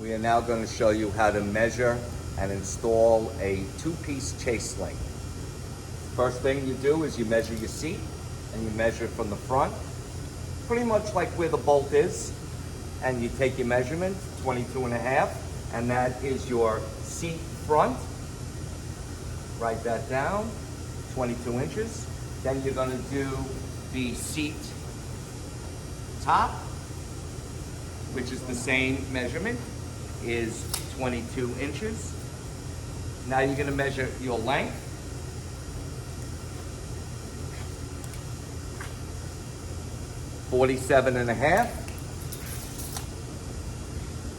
We are now going to show you how to measure and install a two-piece chase sling. First thing you do is you measure your seat, and you measure from the front, pretty much like where the bolt is, and you take your measurement, 22.5, and that is your seat front. Write that down, 22 inches. Then you're going to do the seat top, which is the same measurement, is 22 inches. Now you're going to measure your length. $47.5.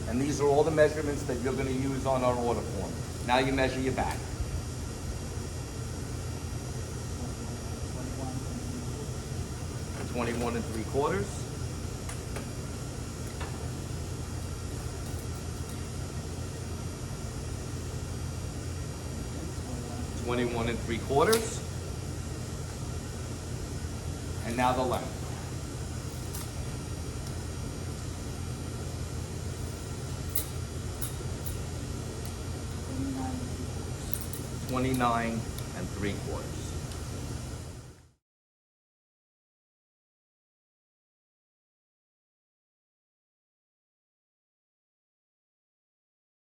And these are all the measurements that you're going to use on our order form. Now you measure your back. 21 3/4. 21 3/4. And now the length. 29 3/4.